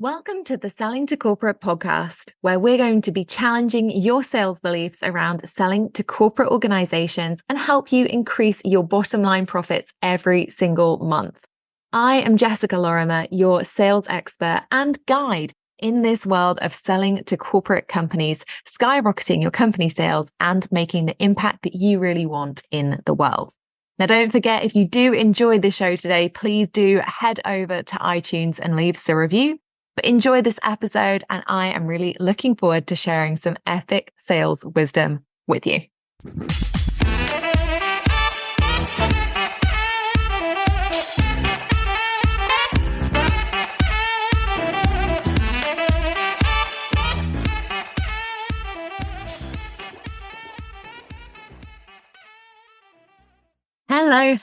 Welcome to the Selling to Corporate podcast, where we're going to be challenging your sales beliefs around selling to corporate organizations and help you increase your bottom line profits every single month. I am Jessica Lorimer, your sales expert and guide in this world of selling to corporate companies, skyrocketing your company sales and making the impact that you really want in the world. Now, don't forget, if you do enjoy the show today, please do head over to iTunes and leave us a review. But enjoy this episode, and I am really looking forward to sharing some epic sales wisdom with you. Hello.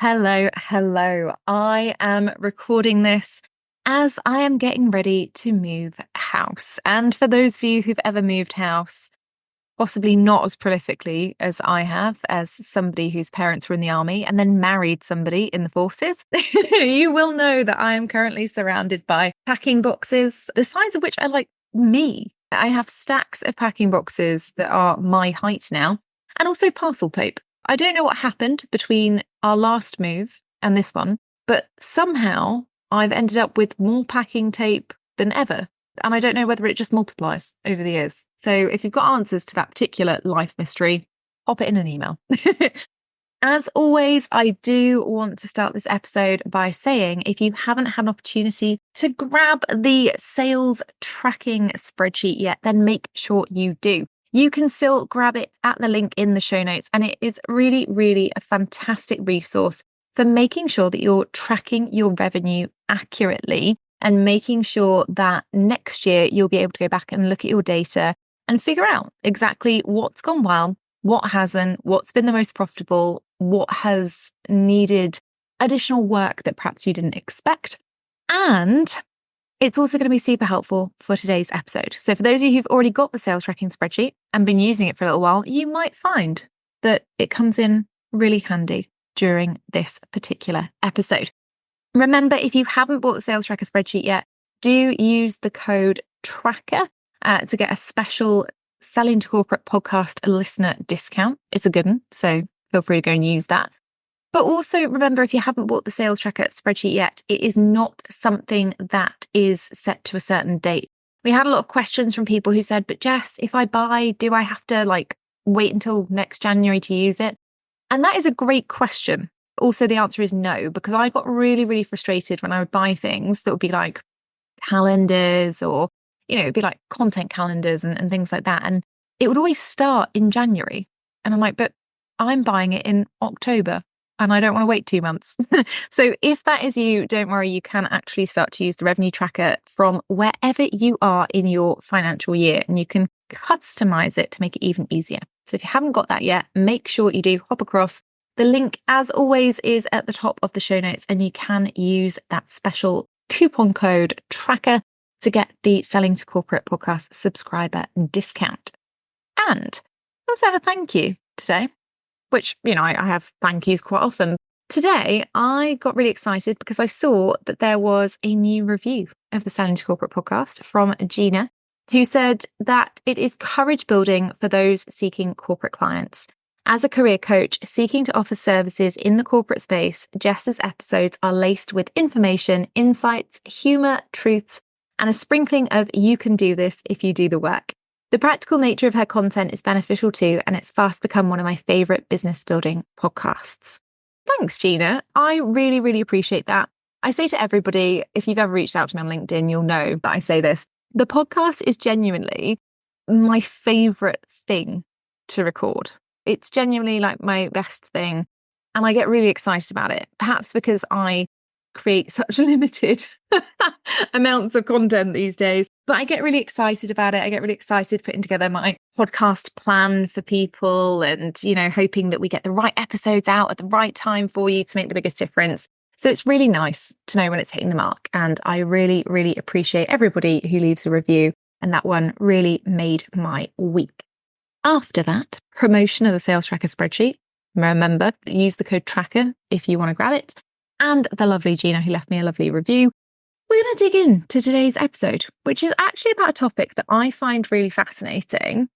I am recording this as I am getting ready to move house. And for those of you who've ever moved house, possibly not as prolifically as I have, as somebody whose parents were in the army and then married somebody in the forces, you will know that I am currently surrounded by packing boxes, the size of which are like me. I have stacks of packing boxes that are my height now, and also parcel tape. I don't know what happened between our last move and this one, but somehow I've ended up with more packing tape than ever. And I don't know whether it just multiplies over the years. So if you've got answers to that particular life mystery, pop it in an email. As always, I do want to start this episode by saying, if you haven't had an opportunity to grab the sales tracking spreadsheet yet, then make sure you do. You can still grab it at the link in the show notes. And it is really a fantastic resource for making sure that you're tracking your revenue accurately and making sure that next year you'll be able to go back and look at your data and figure out exactly what's gone well, what hasn't, what's been the most profitable, what has needed additional work that perhaps you didn't expect. And it's also going to be super helpful for today's episode. So for those of you who've already got the sales tracking spreadsheet and been using it for a little while, you might find that it comes in really handy during this particular episode. Remember, if you haven't bought the sales tracker spreadsheet yet, do use the code TRACKER to get a special Selling to Corporate podcast listener discount. It's a good one, so feel free to go and use that. But also remember, if you haven't bought the sales tracker spreadsheet yet, it is not something that is set to a certain date. We had a lot of questions from people who said, but Jess, if I buy, do I have to wait until next January to use it? And that is a great question. Also, the answer is no, because I got really frustrated when I would buy things that would be like calendars or, it'd be like content calendars and things like that. And it would always start in January. And I'm like, but I'm buying it in October and I don't want to wait 2 months. So if that is you, don't worry, you can actually start to use the revenue tracker from wherever you are in your financial year, and you can customize it to make it even easier. So if you haven't got that yet, make sure you do hop across. The link, as always, is at the top of the show notes, and you can use that special coupon code TRACKER to get the Selling to Corporate podcast subscriber discount. And I also have a thank you today, which, I have thank yous quite often. Today, I got really excited because I saw that there was a new review of the Selling to Corporate podcast from Gina, who said that it is courage building for those seeking corporate clients. As a career coach seeking to offer services in the corporate space, Jess's episodes are laced with information, insights, humor, truths, and a sprinkling of you can do this if you do the work. The practical nature of her content is beneficial too, and it's fast become one of my favorite business building podcasts. Thanks, Gina. I really appreciate that. I say to everybody, if you've ever reached out to me on LinkedIn, you'll know that I say this. The podcast is genuinely my favorite thing to record. It's genuinely like my best thing. And I get really excited about it, perhaps because I create such limited amounts of content these days. But I get really excited about it. I get really excited putting together my podcast plan for people and, hoping that we get the right episodes out at the right time for you to make the biggest difference. So it's really nice to know when it's hitting the mark. And I really appreciate everybody who leaves a review. And that one really made my week. After that, promotion of the sales tracker spreadsheet. Remember, use the code TRACKER if you want to grab it. And the lovely Gina, who left me a lovely review. We're going to dig into today's episode, which is actually about a topic that I find really fascinating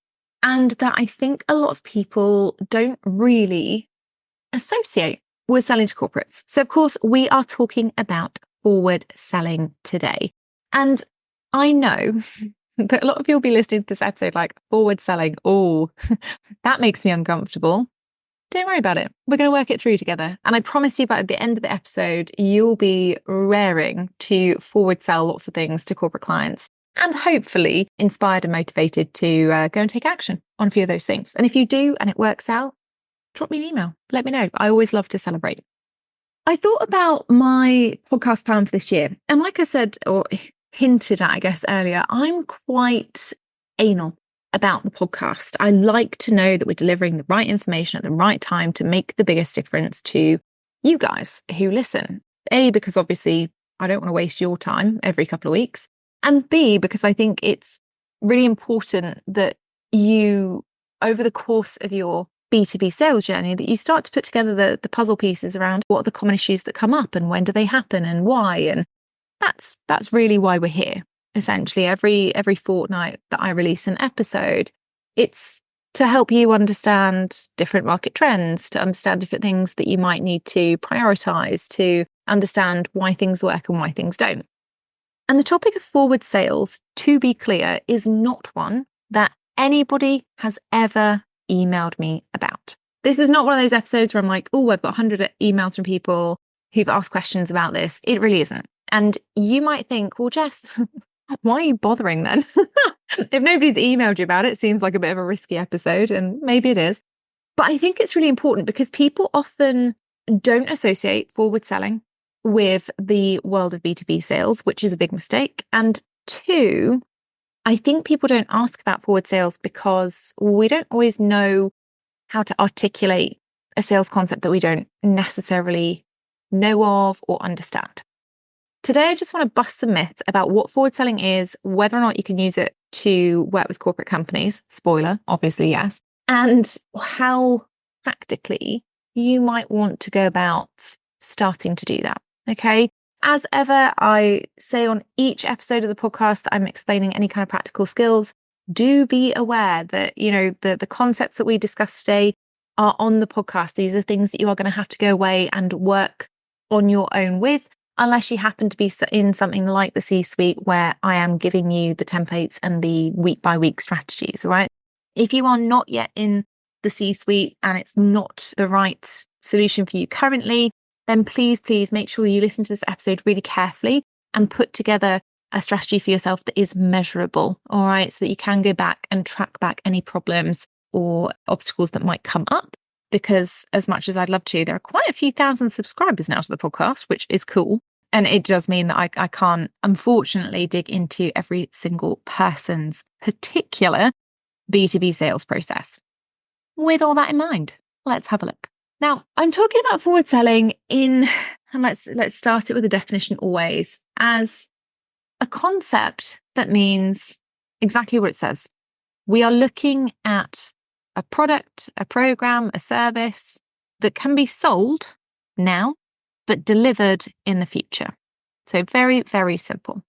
and that I think a lot of people don't really associate with selling to corporates. So, of course, we are talking about forward selling today. And I know that a lot of you will be listening to this episode like, forward selling, oh, that makes me uncomfortable. Don't worry about it. We're going to work it through together. And I promise you, by the end of the episode, you'll be raring to forward sell lots of things to corporate clients and hopefully inspired and motivated to go and take action on a few of those things. And if you do and it works out, drop me an email. Let me know. I always love to celebrate. I thought about my podcast plan for this year. And like I said, or hinted at, I guess, earlier, I'm quite anal about the podcast. I like to know that we're delivering the right information at the right time to make the biggest difference to you guys who listen. A, because obviously I don't want to waste your time every couple of weeks. And B, because I think it's really important that you, over the course of your B2B sales journey, that you start to put together the puzzle pieces around what are the common issues that come up and when do they happen and why. And that's really why we're here. Essentially, every fortnight that I release an episode, it's to help you understand different market trends, to understand different things that you might need to prioritize, to understand why things work and why things don't. And the topic of forward sales, to be clear, is not one that anybody has ever emailed me about. This is not one of those episodes where I'm like, oh, I've got 100 emails from people who've asked questions about this. It really isn't. And you might think, well, Jess, why are you bothering then? If nobody's emailed you about it, it seems like a bit of a risky episode, and maybe it is. But I think it's really important because people often don't associate forward selling with the world of B2B sales, which is a big mistake. And two, I think people don't ask about forward sales because we don't always know how to articulate a sales concept that we don't necessarily know of or understand. Today, I just want to bust some myths about what forward selling is, whether or not you can use it to work with corporate companies. Spoiler, obviously, yes. And how practically you might want to go about starting to do that. Okay. As ever, I say on each episode of the podcast that I'm explaining any kind of practical skills, do be aware that, the concepts that we discussed today are on the podcast. These are things that you are going to have to go away and work on your own with, unless you happen to be in something like the C-suite where I am giving you the templates and the week by week strategies, all right? If you are not yet in the C-suite and it's not the right solution for you currently, then please make sure you listen to this episode really carefully and put together a strategy for yourself that is measurable, all right? So that you can go back and track back any problems or obstacles that might come up. Because as much as I'd love to, there are quite a few thousand subscribers now to the podcast, which is cool. And it does mean that I can't, unfortunately, dig into every single person's particular B2B sales process. With all that in mind, let's have a look. Now, I'm talking about forward selling and let's start it with a definition always, as a concept that means exactly what it says. We are looking at a product, a program, a service that can be sold now, but delivered in the future. So very, very simple.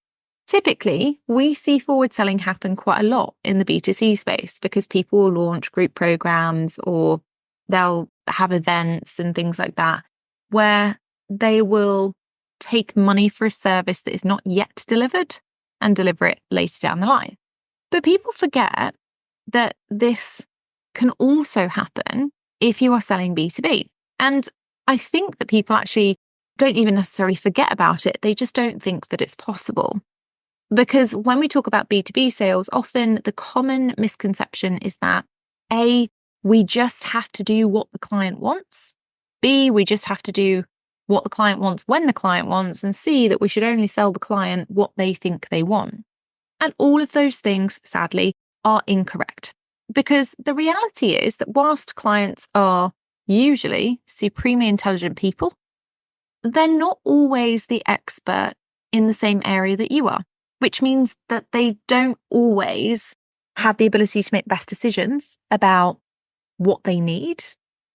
Typically, we see forward selling happen quite a lot in the B2C space because people will launch group programs or they'll have events and things like that where they will take money for a service that is not yet delivered and deliver it later down the line. But people forget that this can also happen if you are selling B2B. And I think that people actually don't even necessarily forget about it. They just don't think that it's possible. Because when we talk about B2B sales, often the common misconception is that A, we just have to do what the client wants. B, we just have to do what the client wants when the client wants. And C, that we should only sell the client what they think they want. And all of those things, sadly, are incorrect. Because the reality is that whilst clients are usually supremely intelligent people, they're not always the expert in the same area that you are, which means that they don't always have the ability to make best decisions about what they need,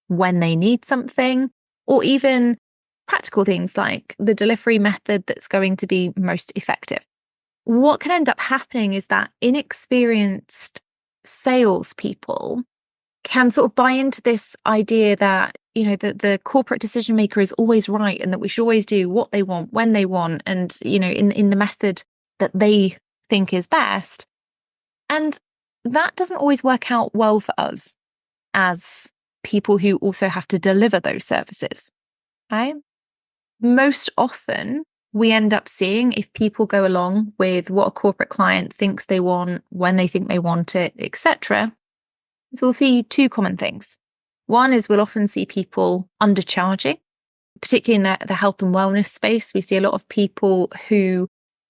when they need something, or even practical things like the delivery method that's going to be most effective. What can end up happening is that inexperienced salespeople can sort of buy into this idea that, the corporate decision maker is always right and that we should always do what they want, when they want, and, in the method that they think is best. And that doesn't always work out well for us as people who also have to deliver those services, right? Most often, we end up seeing if people go along with what a corporate client thinks they want, when they think they want it, etc., is we'll see two common things. One is we'll often see people undercharging, particularly in the health and wellness space. We see a lot of people who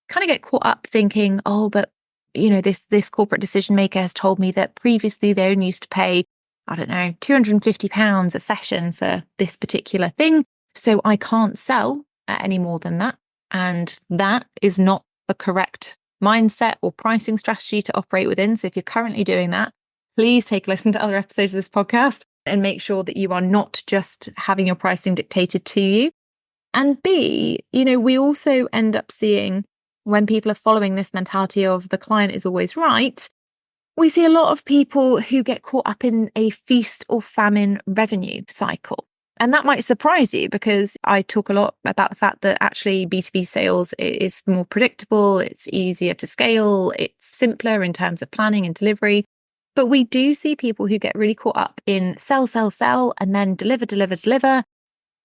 kind of get caught up thinking, oh, but this corporate decision maker has told me that previously they only used to pay, I don't know, £250 a session for this particular thing. So I can't sell at any more than that. And that is not the correct mindset or pricing strategy to operate within. So if you're currently doing that, please take a listen to other episodes of this podcast and make sure that you are not just having your pricing dictated to you. And B, we also end up seeing when people are following this mentality of the client is always right, we see a lot of people who get caught up in a feast or famine revenue cycle. And that might surprise you because I talk a lot about the fact that actually B2B sales is more predictable, it's easier to scale, it's simpler in terms of planning and delivery. But we do see people who get really caught up in sell, and then deliver.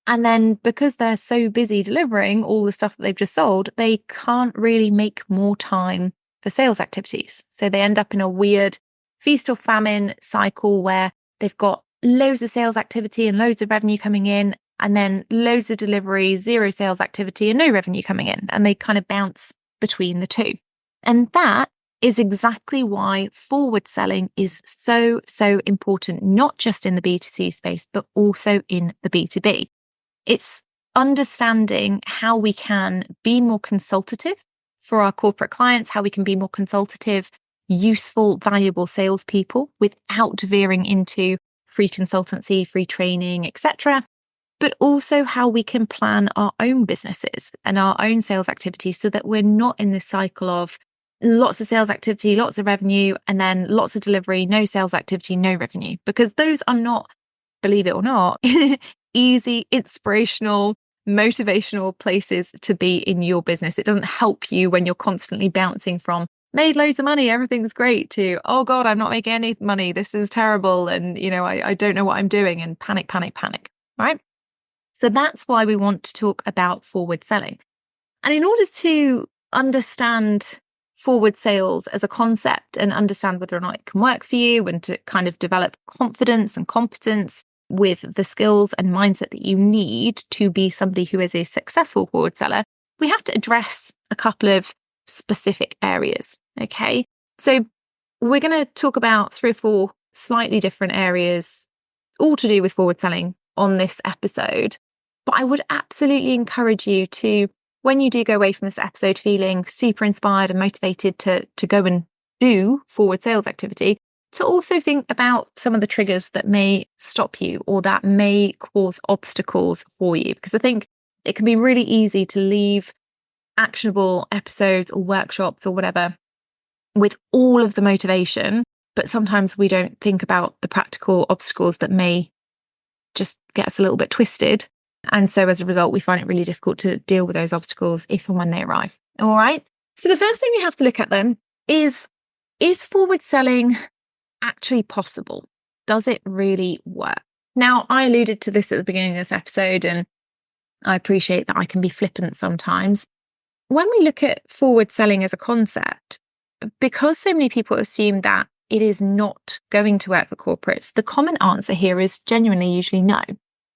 And then because they're so busy delivering all the stuff that they've just sold, they can't really make more time for sales activities. So they end up in a weird feast or famine cycle where they've got loads of sales activity and loads of revenue coming in, and then loads of delivery, zero sales activity and no revenue coming in. And they kind of bounce between the two. And that is exactly why forward selling is so, so important, not just in the B2C space, but also in the B2B. It's understanding how we can be more consultative for our corporate clients, how we can be more consultative, useful, valuable salespeople without veering into free consultancy, free training, etc. But also how we can plan our own businesses and our own sales activities so that we're not in this cycle of lots of sales activity, lots of revenue, and then lots of delivery, no sales activity, no revenue, because those are not, believe it or not, easy, inspirational, motivational places to be in your business. It doesn't help you when you're constantly bouncing from made loads of money, everything's great, to, oh God, I'm not making any money, this is terrible, and I don't know what I'm doing, and panic, right? So that's why we want to talk about forward selling. And in order to understand forward sales as a concept and understand whether or not it can work for you, and to kind of develop confidence and competence with the skills and mindset that you need to be somebody who is a successful forward seller, we have to address a couple of specific areas. Okay, so we're going to talk about 3 or 4 slightly different areas, all to do with forward selling on this episode. But I would absolutely encourage you to, when you do go away from this episode feeling super inspired and motivated to go and do forward sales activity, to also think about some of the triggers that may stop you or that may cause obstacles for you. Because I think it can be really easy to leave actionable episodes or workshops or whatever with all of the motivation, but sometimes we don't think about the practical obstacles that may just get us a little bit twisted. And so as a result, we find it really difficult to deal with those obstacles if and when they arrive. All right. So the first thing we have to look at then is forward selling actually possible? Does it really work? Now, I alluded to this at the beginning of this episode, and I appreciate that I can be flippant sometimes. When we look at forward selling as a concept, because so many people assume that it is not going to work for corporates, the common answer here is genuinely usually no.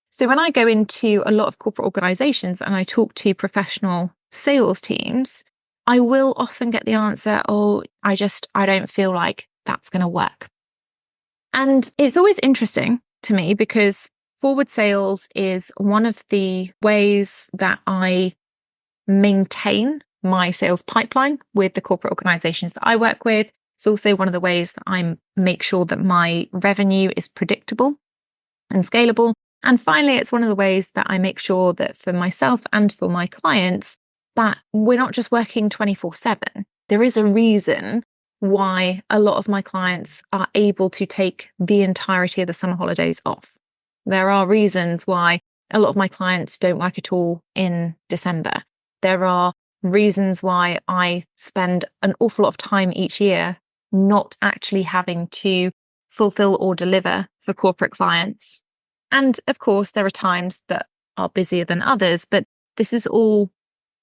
So when I go into a lot of corporate organizations and I talk to professional sales teams, I will often get the answer, oh, I don't feel like that's going to work. And it's always interesting to me because forward sales is one of the ways that I maintain my sales pipeline with the corporate organizations that I work with. It's also one of the ways that I make sure that my revenue is predictable and scalable. And finally, it's one of the ways that I make sure that for myself and for my clients, that we're not just working 24/7. There is a reason why a lot of my clients are able to take the entirety of the summer holidays off. There are reasons why a lot of my clients don't work at all in December. There are reasons why I spend an awful lot of time each year not actually having to fulfill or deliver for corporate clients. And of course, there are times that are busier than others, but this is all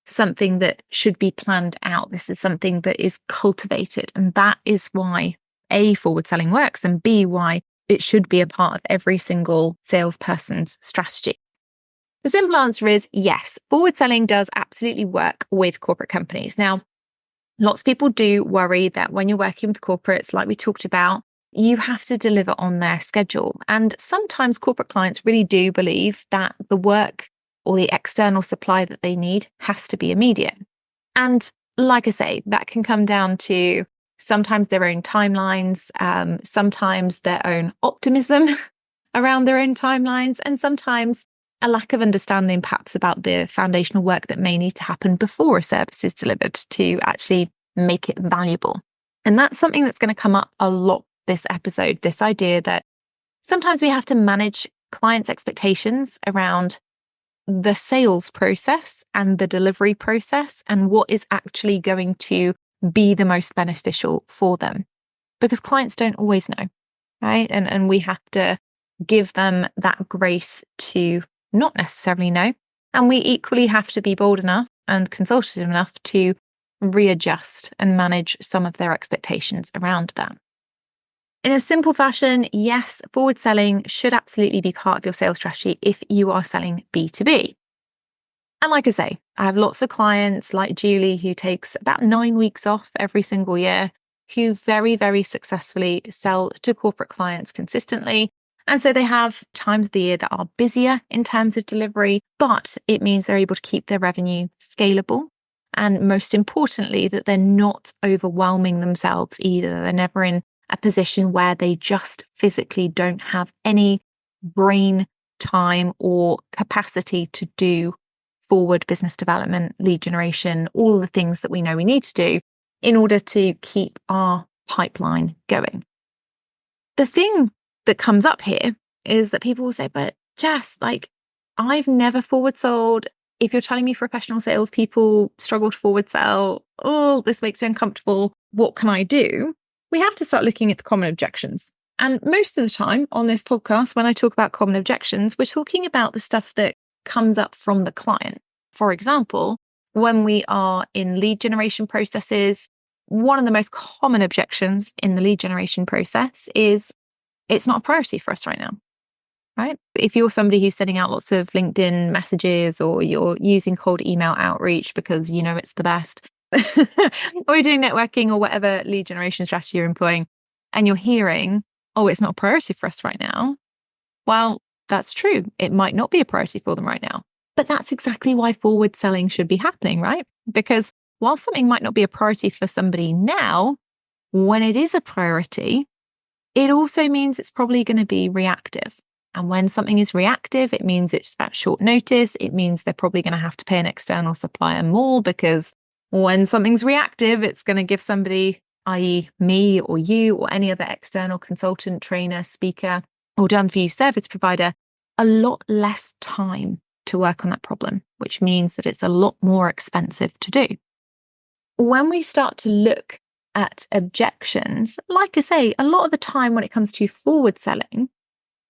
something that should be planned out. This is something that is cultivated. And that is why A, forward selling works, and B, why it should be a part of every single salesperson's strategy. The simple answer is yes, forward selling does absolutely work with corporate companies. Now, lots of people do worry that when you're working with corporates, like we talked about, you have to deliver on their schedule. And sometimes corporate clients really do believe that the work or the external supply that they need has to be immediate. And like I say, that can come down to sometimes their own timelines, sometimes their own optimism around their own timelines, and sometimes a lack of understanding perhaps about the foundational work that may need to happen before a service is delivered to actually make it valuable. And that's something that's going to come up a lot this episode, this idea that sometimes we have to manage clients' expectations around the sales process and the delivery process and what is actually going to be the most beneficial for them. Because clients don't always know, right? And we have to give them that grace to not necessarily know. And we equally have to be bold enough and consultative enough to readjust and manage some of their expectations around that. In a simple fashion, yes, forward selling should absolutely be part of your sales strategy if you are selling B2B. And like I say, I have lots of clients like Julie who takes about 9 weeks off every single year, who very, very successfully sell to corporate clients consistently. And so they have times of the year that are busier in terms of delivery, but it means they're able to keep their revenue scalable. And most importantly, that they're not overwhelming themselves either. They're never in a position where they just physically don't have any brain time or capacity to do forward business development, lead generation, all the things that we know we need to do in order to keep our pipeline going. The thing that comes up here is that people will say, but Jess, I've never forward sold. If you're telling me professional salespeople struggle to forward sell, oh, this makes me uncomfortable. What can I do? We have to start looking at the common objections. And most of the time on this podcast, when I talk about common objections, we're talking about the stuff that comes up from the client. For example, when we are in lead generation processes, one of the most common objections in the lead generation process is it's not a priority for us right now, right? If you're somebody who's sending out lots of LinkedIn messages or you're using cold email outreach because you know it's the best, or you're doing networking or whatever lead generation strategy you're employing, and you're hearing, oh, it's not a priority for us right now. Well, that's true. It might not be a priority for them right now. But that's exactly why forward selling should be happening, right? Because while something might not be a priority for somebody now, when it is a priority, it also means it's probably going to be reactive. And when something is reactive, it means it's at short notice. It means they're probably going to have to pay an external supplier more because when something's reactive, it's going to give somebody, i.e. me or you or any other external consultant, trainer, speaker, or done for you service provider, a lot less time to work on that problem, which means that it's a lot more expensive to do. When we start to look at objections, like I say, a lot of the time when it comes to forward selling,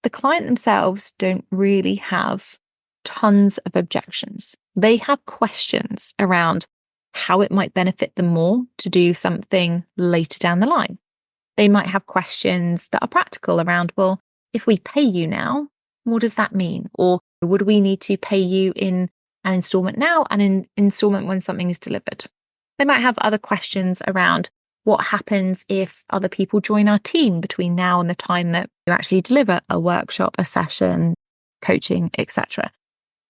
the client themselves don't really have tons of objections. They have questions around how it might benefit them more to do something later down the line. They might have questions that are practical around, well, if we pay you now, what does that mean? Or would we need to pay you in an installment now and an installment when something is delivered? They might have other questions around what happens if other people join our team between now and the time that you actually deliver a workshop, a session, coaching, etc.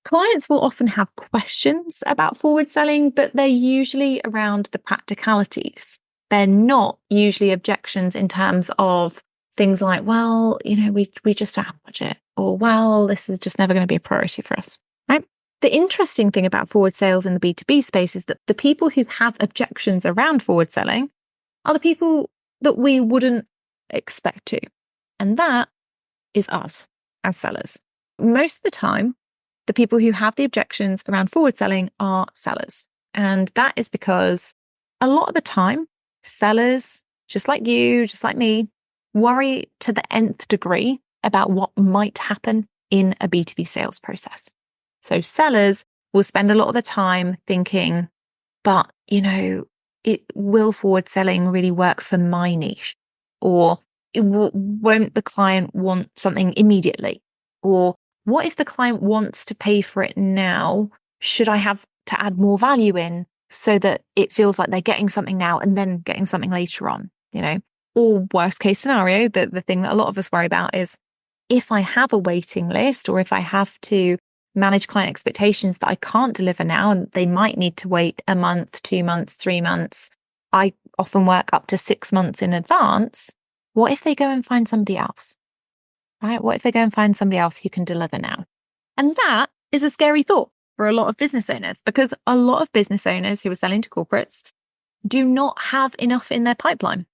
Clients will often have questions about forward selling, but they're usually around the practicalities. They're not usually objections in terms of things like, well, we just don't have budget, or, well, this is just never going to be a priority for us, right? The interesting thing about forward sales in the B2B space is that the people who have objections around forward selling are the people that we wouldn't expect to. And that is us as sellers. Most of the time, the people who have the objections around forward selling are sellers. And that is because a lot of the time, sellers, just like you, just like me, worry to the nth degree about what might happen in a B2B sales process. So sellers will spend a lot of the time thinking, but, will forward selling really work for my niche? Or won't the client want something immediately? Or what if the client wants to pay for it now? Should I have to add more value in so that it feels like they're getting something now and then getting something later on, Or worst case scenario, the thing that a lot of us worry about is, if I have a waiting list, or if I have to manage client expectations that I can't deliver now, and they might need to wait a month, 2 months, 3 months. I often work up to 6 months in advance. What if they go and find somebody else, right? What if they go and find somebody else who can deliver now? And that is a scary thought for a lot of business owners, because a lot of business owners who are selling to corporates do not have enough in their pipeline.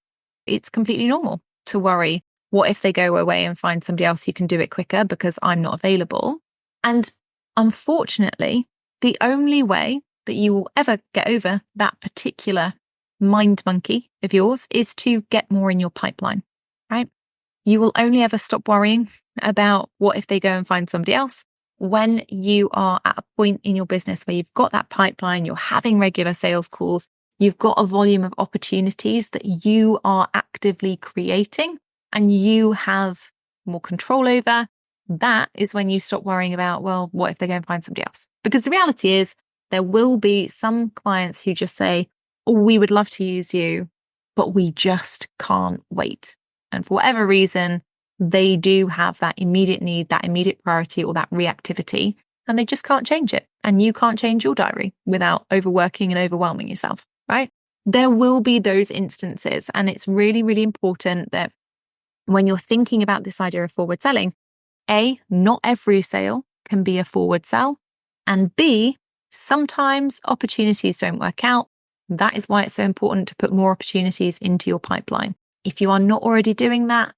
It's completely normal to worry, what if they go away and find somebody else who can do it quicker because I'm not available? And unfortunately, the only way that you will ever get over that particular mind monkey of yours is to get more in your pipeline, right? You will only ever stop worrying about what if they go and find somebody else when you are at a point in your business where you've got that pipeline, you're having regular sales calls, you've got a volume of opportunities that you are actively creating and you have more control over. That is when you stop worrying about, well, what if they go and find somebody else? Because the reality is, there will be some clients who just say, oh, we would love to use you, but we just can't wait. And for whatever reason, they do have that immediate need, that immediate priority, or that reactivity, and they just can't change it. And you can't change your diary without overworking and overwhelming yourself, right? There will be those instances. And it's really, really important that when you're thinking about this idea of forward selling, A, not every sale can be a forward sell. And B, sometimes opportunities don't work out. That is why it's so important to put more opportunities into your pipeline. If you are not already doing that,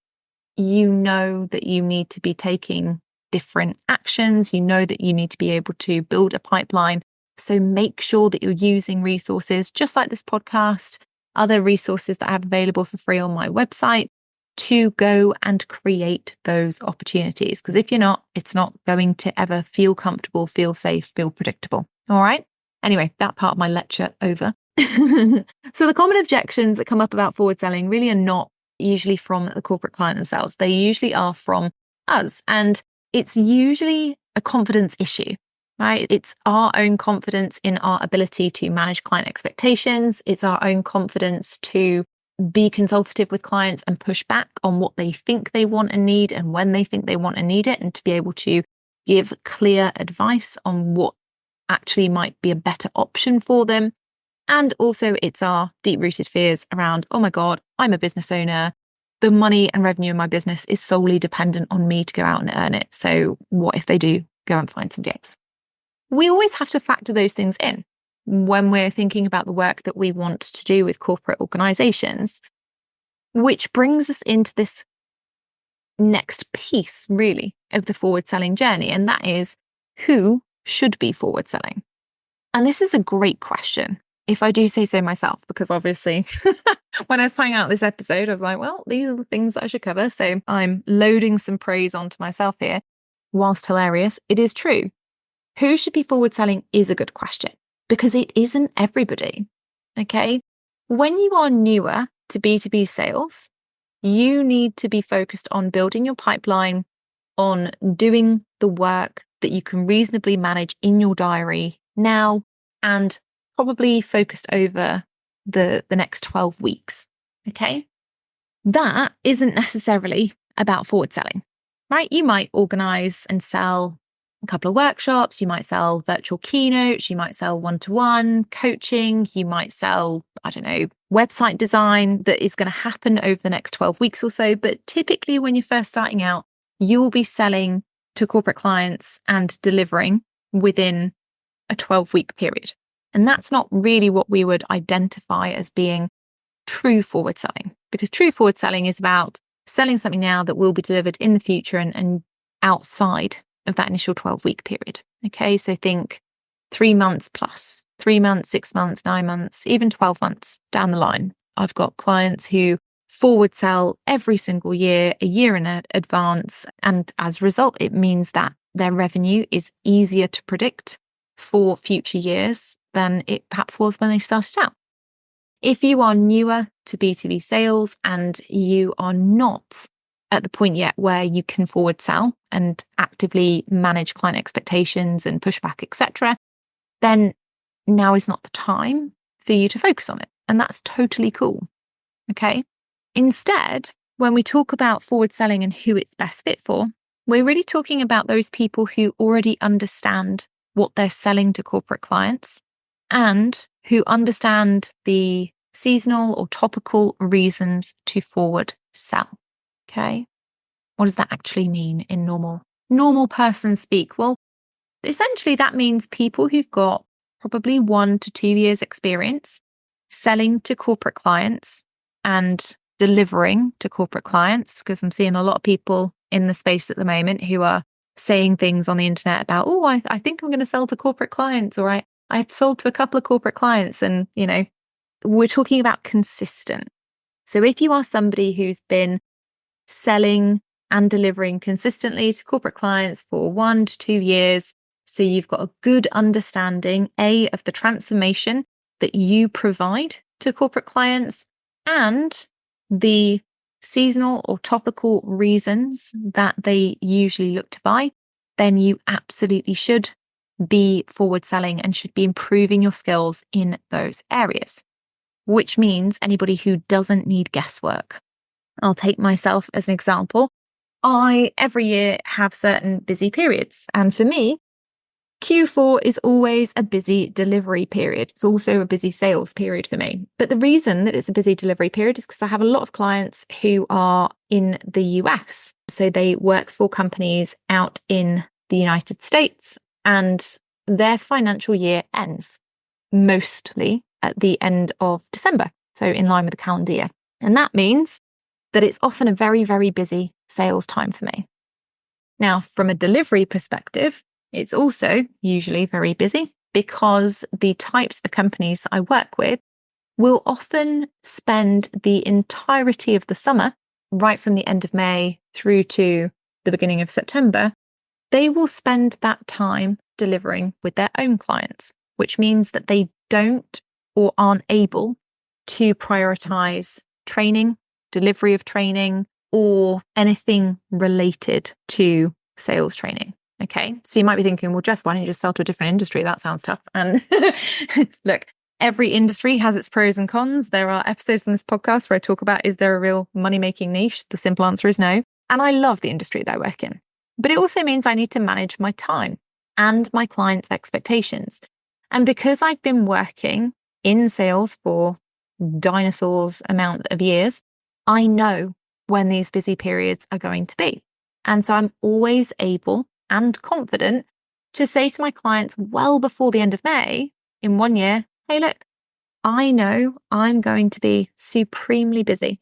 you know that you need to be taking different actions. You know that you need to be able to build a pipeline. So make sure that you're using resources just like this podcast, other resources that I have available for free on my website, to go and create those opportunities. Because if you're not, it's not going to ever feel comfortable, feel safe, feel predictable. All right. Anyway, that part of my lecture over. So the common objections that come up about forward selling really are not usually from the corporate client themselves. They usually are from us. And it's usually a confidence issue, right? It's our own confidence in our ability to manage client expectations. It's our own confidence to be consultative with clients and push back on what they think they want and need and when they think they want and need it, and to be able to give clear advice on what actually might be a better option for them. And also it's our deep-rooted fears around, oh my God, I'm a business owner. The money and revenue in my business is solely dependent on me to go out and earn it. So what if they do go and find somebody else? We always have to factor those things in when we're thinking about the work that we want to do with corporate organizations, which brings us into this next piece, really, of the forward selling journey. And that is, who should be forward selling? And this is a great question, if I do say so myself, because obviously when I was planning out this episode, I was like, well, these are the things that I should cover. So I'm loading some praise onto myself here. Whilst hilarious, it is true. Who should be forward selling is a good question, because it isn't everybody. Okay. When you are newer to B2B sales, you need to be focused on building your pipeline, on doing the work that you can reasonably manage in your diary now, and probably focused over the next 12 weeks. Okay. That isn't necessarily about forward selling, right? You might organize and sell a couple of workshops. You might sell virtual keynotes. You might sell one-to-one coaching. You might sell I don't know, website design that is going to happen over the next 12 weeks or so. But typically when you're first starting out, you will be selling to corporate clients and delivering within a 12-week period. And that's not really what we would identify as being true forward selling, because true forward selling is about selling something now that will be delivered in the future and outside of that initial 12-week period. Okay, so think 3 months plus, 3 months, 6 months, 9 months, even 12 months down the line. I've got clients who forward sell every single year, a year in advance. And as a result, it means that their revenue is easier to predict for future years than it perhaps was when they started out. If you are newer to B2B sales and you are not at the point yet where you can forward sell and actively manage client expectations and pushback, etc., then now is not the time for you to focus on it. And that's totally cool. Okay. Instead, when we talk about forward selling and who it's best fit for, we're really talking about those people who already understand what they're selling to corporate clients and who understand the seasonal or topical reasons to forward sell. Okay. What does that actually mean in normal person speak? Well, essentially that means people who've got probably 1 to 2 years experience selling to corporate clients and delivering to corporate clients, because I'm seeing a lot of people in the space at the moment who are saying things on the internet about, oh, I think I'm going to sell to corporate clients, or I've sold to a couple of corporate clients. And, we're talking about consistent. So if you are somebody who's been selling and delivering consistently to corporate clients for 1 to 2 years, so you've got a good understanding, A, of the transformation that you provide to corporate clients and the seasonal or topical reasons that they usually look to buy, then you absolutely should be forward selling and should be improving your skills in those areas, which means anybody who doesn't need guesswork. I'll take myself as an example. I, every year, have certain busy periods. And for me, Q4 is always a busy delivery period. It's also a busy sales period for me. But the reason that it's a busy delivery period is because I have a lot of clients who are in the US. So they work for companies out in the United States, and their financial year ends mostly at the end of December. So in line with the calendar year. And that means that it's often a very, very busy sales time for me. Now, from a delivery perspective, it's also usually very busy because the types of companies that I work with will often spend the entirety of the summer, right from the end of May through to the beginning of September. They will spend that time delivering with their own clients, which means that they don't or aren't able to prioritize training, delivery of training, or anything related to sales training. Okay, so you might be thinking, well, Jess, why don't you just sell to a different industry? That sounds tough. And look, every industry has its pros and cons. There are episodes on this podcast where I talk about, is there a real money-making niche? The simple answer is no. And I love the industry that I work in. But it also means I need to manage my time and my clients' expectations. And because I've been working in sales for dinosaurs amount of years, I know when these busy periods are going to be. And so I'm always able and confident to say to my clients well before the end of May in 1 year, hey, look, I know I'm going to be supremely busy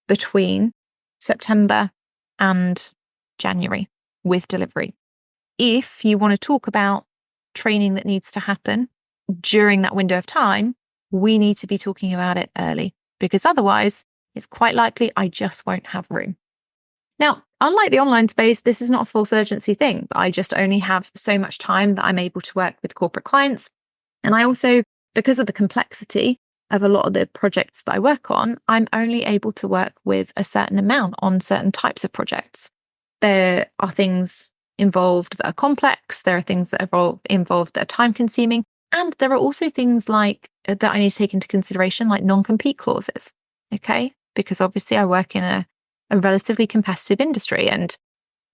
between September and January with delivery. If you want to talk about training that needs to happen during that window of time, we need to be talking about it early, because otherwise it's quite likely I just won't have room. Now, unlike the online space, this is not a false urgency thing. I just only have so much time that I'm able to work with corporate clients. And I also, because of the complexity of a lot of the projects that I work on, I'm only able to work with a certain amount on certain types of projects. There are things involved that are complex. There are things that are involved that are time consuming. And there are also things like that I need to take into consideration, like non-compete clauses. Okay. Because obviously I work in a relatively competitive industry, and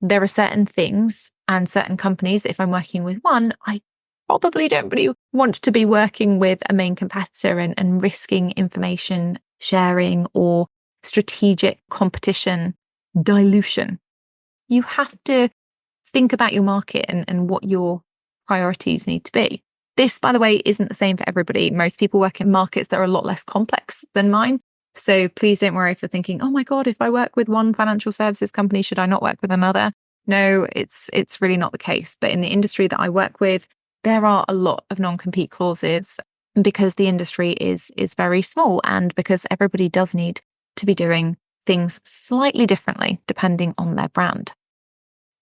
there are certain things and certain companies that if I'm working with one, I probably don't really want to be working with a main competitor and risking information sharing or strategic competition dilution. You have to think about your market and what your priorities need to be. This, by the way, isn't the same for everybody. Most people work in markets that are a lot less complex than mine. So please don't worry if you're thinking, oh my God, if I work with one financial services company, should I not work with another? No, it's really not the case. But in the industry that I work with, there are a lot of non-compete clauses because the industry is very small and because everybody does need to be doing things slightly differently depending on their brand.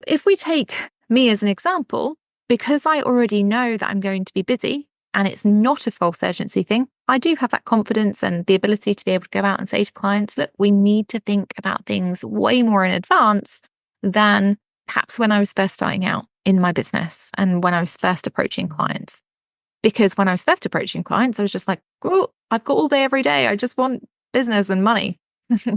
If we take me as an example, because I already know that I'm going to be busy and it's not a false urgency thing, I do have that confidence and the ability to be able to go out and say to clients, look, we need to think about things way more in advance than perhaps when I was first starting out in my business and when I was first approaching clients. Because when I was first approaching clients, I was just like, oh, I've got all day, every day. I just want business and money.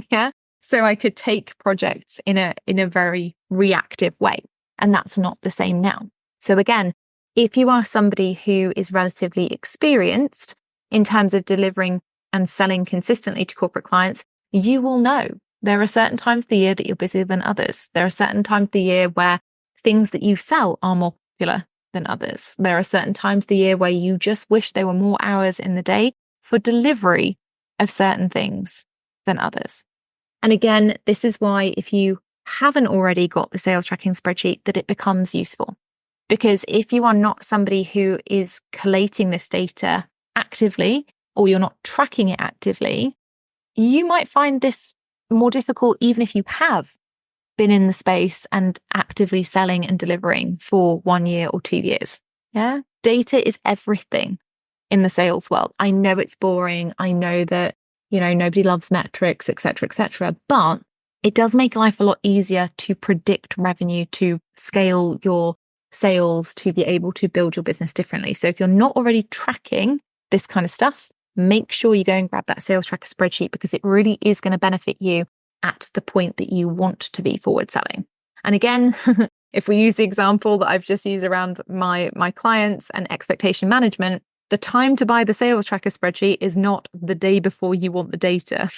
Yeah. So I could take projects in a very reactive way. And that's not the same now. So again, if you are somebody who is relatively experienced in terms of delivering and selling consistently to corporate clients, you will know there are certain times of the year that you're busier than others. There are certain times of the year where things that you sell are more popular than others. There are certain times of the year where you just wish there were more hours in the day for delivery of certain things than others. And again, this is why if you haven't already got the sales tracking spreadsheet, that it becomes useful. Because if you are not somebody who is collating this data actively, or you're not tracking it actively, you might find this more difficult even if you have been in the space and actively selling and delivering for 1 year or 2 years. Yeah. Data is everything in the sales world. I know it's boring. I know that, nobody loves metrics, et cetera, but it does make life a lot easier to predict revenue, to scale your sales, to be able to build your business differently. So if you're not already tracking this kind of stuff, make sure you go and grab that sales tracker spreadsheet because it really is going to benefit you at the point that you want to be forward selling. And again, if we use the example that I've just used around my clients and expectation management, the time to buy the sales tracker spreadsheet is not the day before you want the data,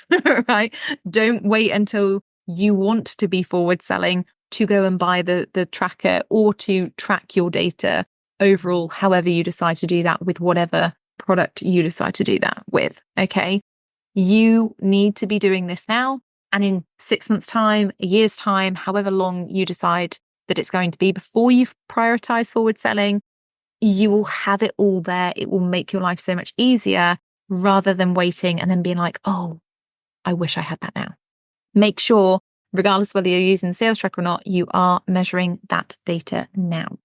right? Don't wait until you want to be forward selling to go and buy the tracker or to track your data overall, however you decide to do that with whatever product you decide to do that with. Okay. You need to be doing this now. And in 6 months' time, a year's time, however long you decide that it's going to be before you prioritize forward selling, you will have it all there. It will make your life so much easier rather than waiting and then being like, oh, I wish I had that now. Make sure, regardless of whether you're using sales tracker or not, you are measuring that data now.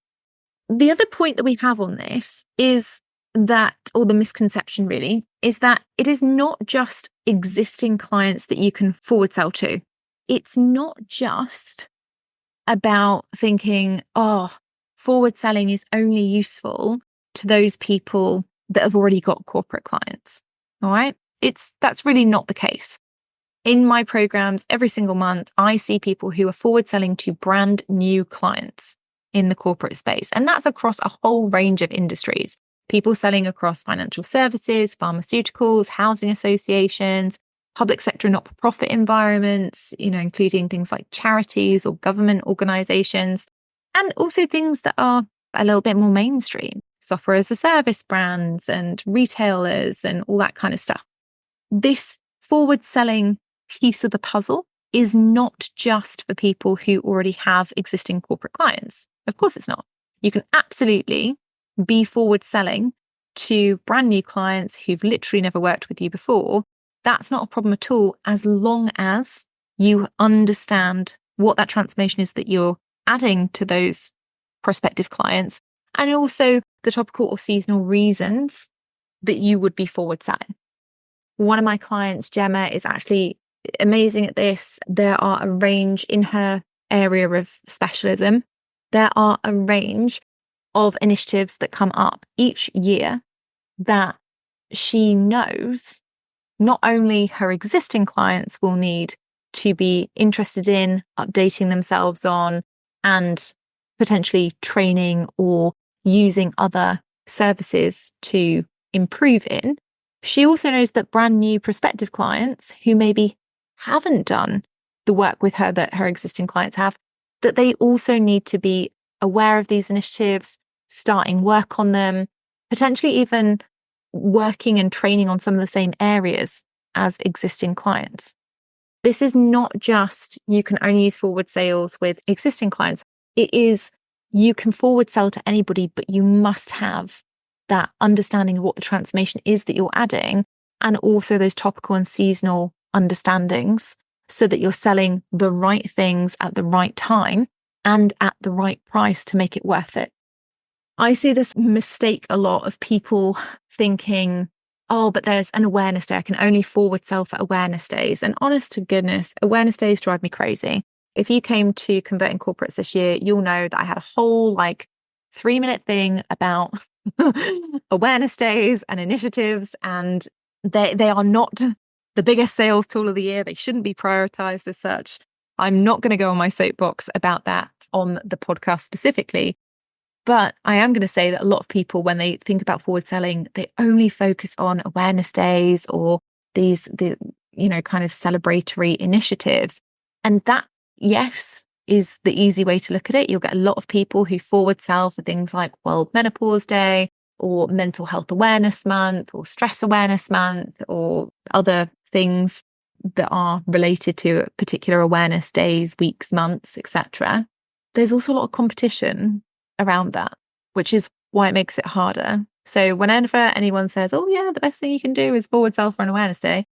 The other point that we have on this is that, or the misconception really, is that it is not just existing clients that you can forward sell to. It's not just about thinking, oh, forward selling is only useful to those people that have already got corporate clients. All right. That's really not the case. In my programs, every single month, I see people who are forward selling to brand new clients in the corporate space. And that's across a whole range of industries. People selling across financial services, pharmaceuticals, housing associations, public sector not-for-profit environments, including things like charities or government organizations, and also things that are a little bit more mainstream, software as a service brands and retailers and all that kind of stuff. This forward selling piece of the puzzle is not just for people who already have existing corporate clients. Of course it's not. You can absolutely be forward selling to brand new clients who've literally never worked with you before. That's not a problem at all, as long as you understand what that transformation is that you're adding to those prospective clients, and also the topical or seasonal reasons that you would be forward selling. One of my clients, Gemma, is actually amazing at this. There are a range in her area of specialism. There are a range of initiatives that come up each year that she knows not only her existing clients will need to be interested in, updating themselves on, and potentially training or using other services to improve in, she also knows that brand new prospective clients who maybe haven't done the work with her that her existing clients have, that they also need to be aware of these initiatives, starting work on them, potentially even working and training on some of the same areas as existing clients. This is not just you can only use forward sales with existing clients. It is you can forward sell to anybody, but you must have that understanding of what the transformation is that you're adding, and also those topical and seasonal understandings so that you're selling the right things at the right time and at the right price to make it worth it. I see this mistake a lot of people thinking, oh, but there's an awareness day. I can only forward sell for awareness days. And honest to goodness, awareness days drive me crazy. If you came to Converting Corporates this year, you'll know that I had a whole 3-minute thing about awareness days and initiatives, and they are not the biggest sales tool of the year. They shouldn't be prioritized as such. I'm not going to go on my soapbox about that on the podcast specifically, but I am going to say that a lot of people, when they think about forward selling, they only focus on awareness days or the kind of celebratory initiatives. And that, yes, is the easy way to look at it. You'll get a lot of people who forward sell for things like World Menopause Day or Mental Health Awareness Month or Stress Awareness Month or other things that are related to particular awareness days, weeks, months, etc. There's also a lot of competition around that, which is why it makes it harder. So whenever anyone says, oh yeah, the best thing you can do is forward sell for an awareness day,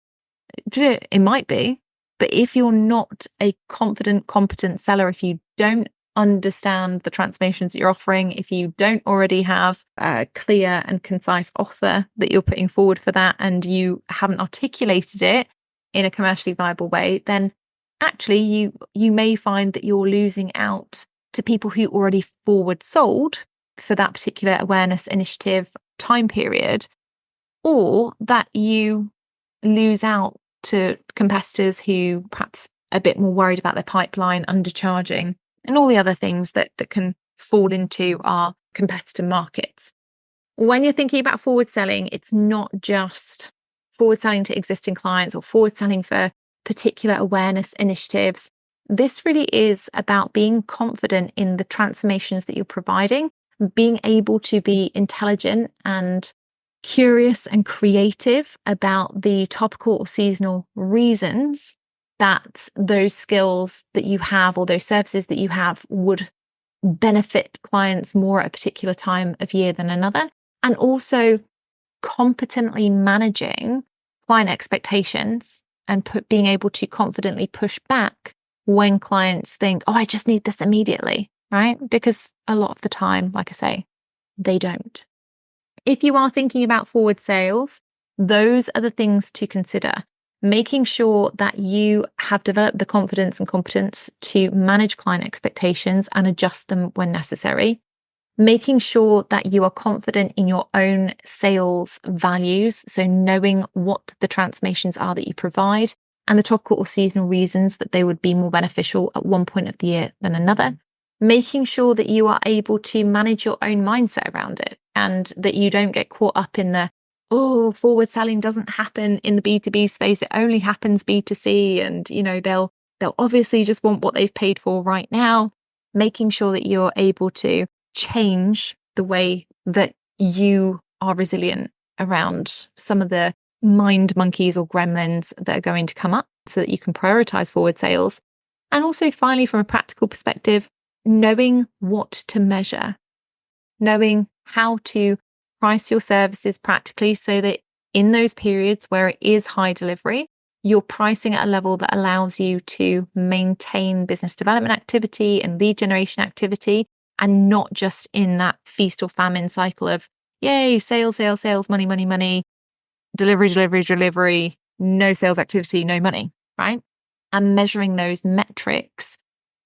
it might be. But if you're not a confident, competent seller, if you don't understand the transformations that you're offering, if you don't already have a clear and concise offer that you're putting forward for that, and you haven't articulated it in a commercially viable way, then actually you may find that you're losing out to people who already forward sold for that particular awareness initiative time period, or that you lose out to competitors who perhaps a bit more worried about their pipeline, undercharging, and all the other things that can fall into our competitor markets. When you're thinking about forward selling, it's not just forward selling to existing clients or forward selling for particular awareness initiatives. This really is about being confident in the transformations that you're providing, being able to be intelligent and curious and creative about the topical or seasonal reasons that those skills that you have or those services that you have would benefit clients more at a particular time of year than another. And also competently managing client expectations and being able to confidently push back when clients think, oh, I just need this immediately, right? Because a lot of the time, like I say, they don't. If you are thinking about forward sales, those are the things to consider. Making sure that you have developed the confidence and competence to manage client expectations and adjust them when necessary. Making sure that you are confident in your own sales values, so knowing what the transformations are that you provide and the topical or seasonal reasons that they would be more beneficial at one point of the year than another. Making sure that you are able to manage your own mindset around it and that you don't get caught up in the, oh, forward selling doesn't happen in the B2B space. It only happens B2C. And, they'll obviously just want what they've paid for right now. Making sure that you're able to change the way that you are resilient around some of the mind monkeys or gremlins that are going to come up so that you can prioritize forward sales. And also finally, from a practical perspective, knowing what to measure, knowing how to price your services practically so that in those periods where it is high delivery, you're pricing at a level that allows you to maintain business development activity and lead generation activity, and not just in that feast or famine cycle of, yay, sales, sales, sales, money, money, money, delivery, delivery, delivery, no sales activity, no money, right? And measuring those metrics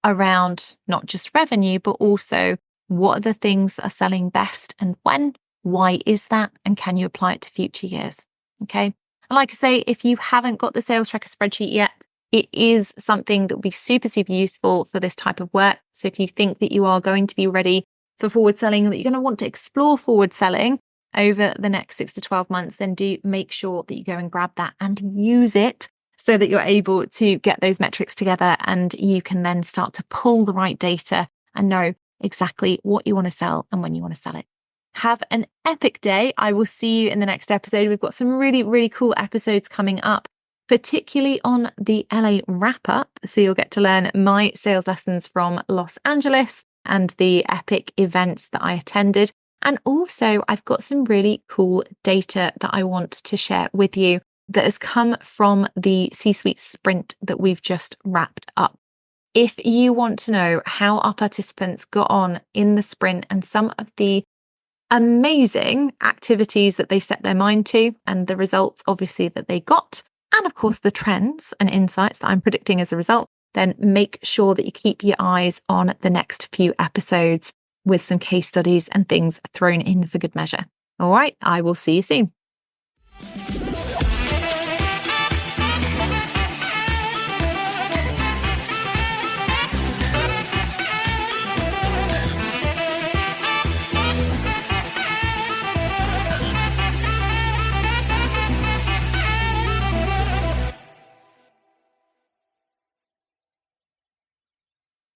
around not just revenue, but also what are the things that are selling best and when, why is that, and can you apply it to future years? Okay. And like I say, if you haven't got the sales tracker spreadsheet yet, it is something that will be super, super useful for this type of work. So if you think that you are going to be ready for forward selling, that you're going to want to explore forward selling over the next 6 to 12 months, then do make sure that you go and grab that and use it so that you're able to get those metrics together, and you can then start to pull the right data and know exactly what you want to sell and when you want to sell it. Have an epic day. I will see you in the next episode. We've got some really, really cool episodes coming up, particularly on the LA wrap up. So you'll get to learn my sales lessons from Los Angeles and the epic events that I attended. And also I've got some really cool data that I want to share with you that has come from the C-suite sprint that we've just wrapped up. If you want to know how our participants got on in the sprint and some of the amazing activities that they set their mind to and the results obviously that they got, and of course the trends and insights that I'm predicting as a result, then make sure that you keep your eyes on the next few episodes with some case studies and things thrown in for good measure. All right, I will see you soon.